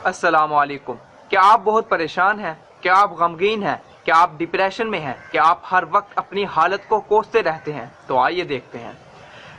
अस्सलाम वालेकुम। क्या आप बहुत परेशान हैं? क्या आप गमगीन हैं? क्या आप डिप्रेशन में हैं? क्या आप हर वक्त अपनी हालत को कोसते रहते हैं? तो आइए देखते हैं।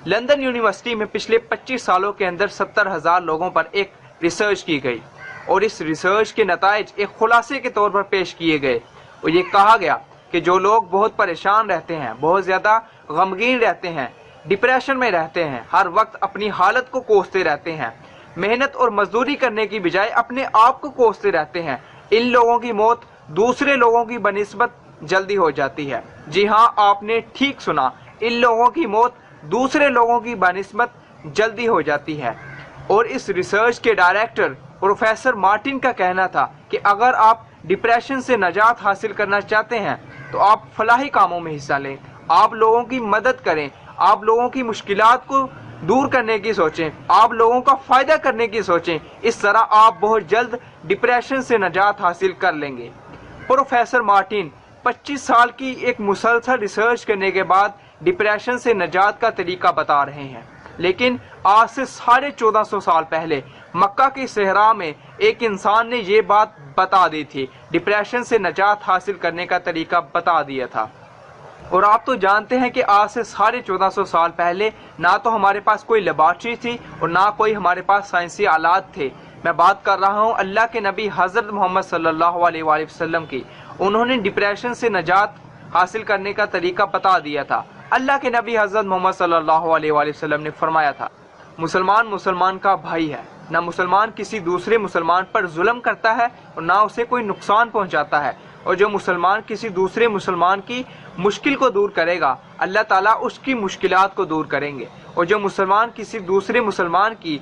लंदन यूनिवर्सिटी में पिछले 25 सालों के अंदर 70,000 लोगों पर एक रिसर्च की गई और इस रिसर्च के नताइज एक खुलासे के तौर पर पेश किए गए और ये कहा गया कि जो लोग बहुत परेशान रहते हैं, बहुत ज़्यादा गमगीन रहते हैं, डिप्रेशन में रहते हैं, हर वक्त अपनी हालत को कोसते रहते हैं, मेहनत और मजदूरी करने की बजाय अपने आप को कोसते रहते हैं, इन लोगों की मौत दूसरे लोगों की बनिस्बत जल्दी हो जाती है। जी हाँ, आपने ठीक सुना, इन लोगों की मौत दूसरे लोगों की बनिस्बत जल्दी हो जाती है। और इस रिसर्च के डायरेक्टर प्रोफेसर मार्टिन का कहना था कि अगर आप डिप्रेशन से निजात हासिल करना चाहते हैं तो आप फलाही कामों में हिस्सा लें, आप लोगों की मदद करें, आप लोगों की मुश्किलात को दूर करने की सोचें, आप लोगों का फ़ायदा करने की सोचें। इस तरह आप बहुत जल्द डिप्रेशन से निजात हासिल कर लेंगे। प्रोफेसर मार्टिन 25 साल की एक मुसलसल रिसर्च करने के बाद डिप्रेशन से निजात का तरीका बता रहे हैं। लेकिन आज से 1450 साल पहले मक्का की सहरा में एक इंसान ने ये बात बता दी थी, डिप्रेशन से निजात हासिल करने का तरीका बता दिया था। और आप तो जानते हैं कि आज से 1450 साल पहले ना तो हमारे पास कोई लेबॉर्ट्री थी और ना कोई हमारे पास साइंसी आलात थे। मैं बात कर रहा हूँ अल्लाह के नबी हज़रत मोहम्मद सल्लल्लाहु अलैहि वसल्लम की। उन्होंने डिप्रेशन से निजात हासिल करने का तरीका बता दिया था। अल्लाह के नबी हज़रत मोहम्मद सल्लल्लाहु अलैहि वसल्लम ने फरमाया था, मुसलमान मुसलमान का भाई है, ना मुसलमान किसी दूसरे मुसलमान पर जुल्म करता है और ना उसे कोई नुकसान पहुँचाता है। और जो मुसलमान किसी दूसरे मुसलमान की मुश्किल को दूर करेगा, अल्लाह ताला उसकी मुश्किलात को दूर करेंगे। और जो मुसलमान किसी दूसरे मुसलमान की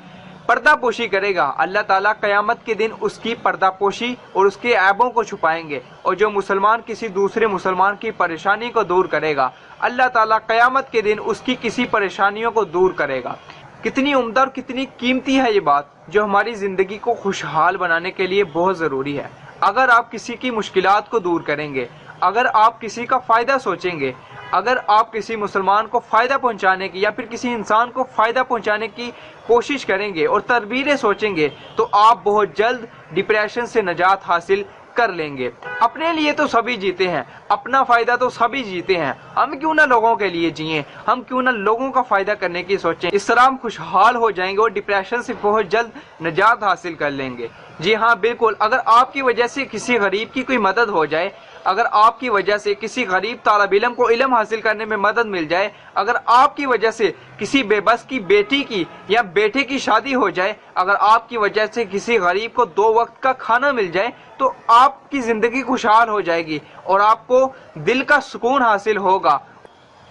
पर्दापोशी करेगा, अल्लाह ताला क़यामत के दिन उसकी पर्दापोशी और उसके ऐबों को छुपाएंगे। और जो मुसलमान किसी दूसरे मुसलमान की परेशानी को दूर करेगा, अल्लाह ताला क़यामत के दिन उसकी किसी परेशानियों को दूर करेगा। कितनी उम्दा और कितनी कीमती है ये बात, जो हमारी ज़िंदगी को खुशहाल बनाने के लिए बहुत ज़रूरी है। अगर आप किसी की मुश्किलात को दूर करेंगे, अगर आप किसी का फ़ायदा सोचेंगे, अगर आप किसी मुसलमान को फ़ायदा पहुंचाने की या फिर किसी इंसान को फ़ायदा पहुंचाने की कोशिश करेंगे और तदबीरें सोचेंगे, तो आप बहुत जल्द डिप्रेशन से निजात हासिल कर लेंगे। अपने लिए तो सभी जीते हैं, अपना फ़ायदा तो सभी जीते हैं, हम क्यों ना लोगों के लिए जिएं, हम क्यों ना लोगों का फ़ायदा करने की सोचें। इस तरह हम खुशहाल हो जाएंगे और डिप्रेशन से बहुत जल्द निजात हासिल कर लेंगे। जी हाँ, बिल्कुल। अगर आपकी वजह से किसी गरीब की कोई मदद हो जाए, अगर आपकी वजह से किसी गरीब तालिब इल्म को इल्म हासिल करने में मदद मिल जाए, अगर आपकी वजह से किसी बेबस की बेटी की या बेटे की शादी हो जाए, अगर आपकी वजह से किसी गरीब को 2 वक्त का खाना मिल जाए, तो आपकी ज़िंदगी खुशहाल हो जाएगी और आपको दिल का सुकून हासिल होगा।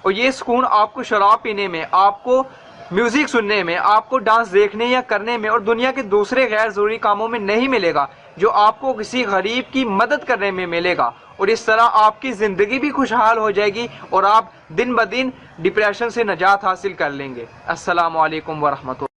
और ये सुकून आपको शराब पीने में, आपको म्यूज़िक सुनने में, आपको डांस देखने या करने में और दुनिया के दूसरे गैर ज़रूरी कामों में नहीं मिलेगा, जो आपको किसी गरीब की मदद करने में मिलेगा। और इस तरह आपकी ज़िंदगी भी खुशहाल हो जाएगी और आप दिन ब दिन डिप्रेशन से निजात हासिल कर लेंगे। अस्सलामु अलैकुम व रहमतुल्लाह।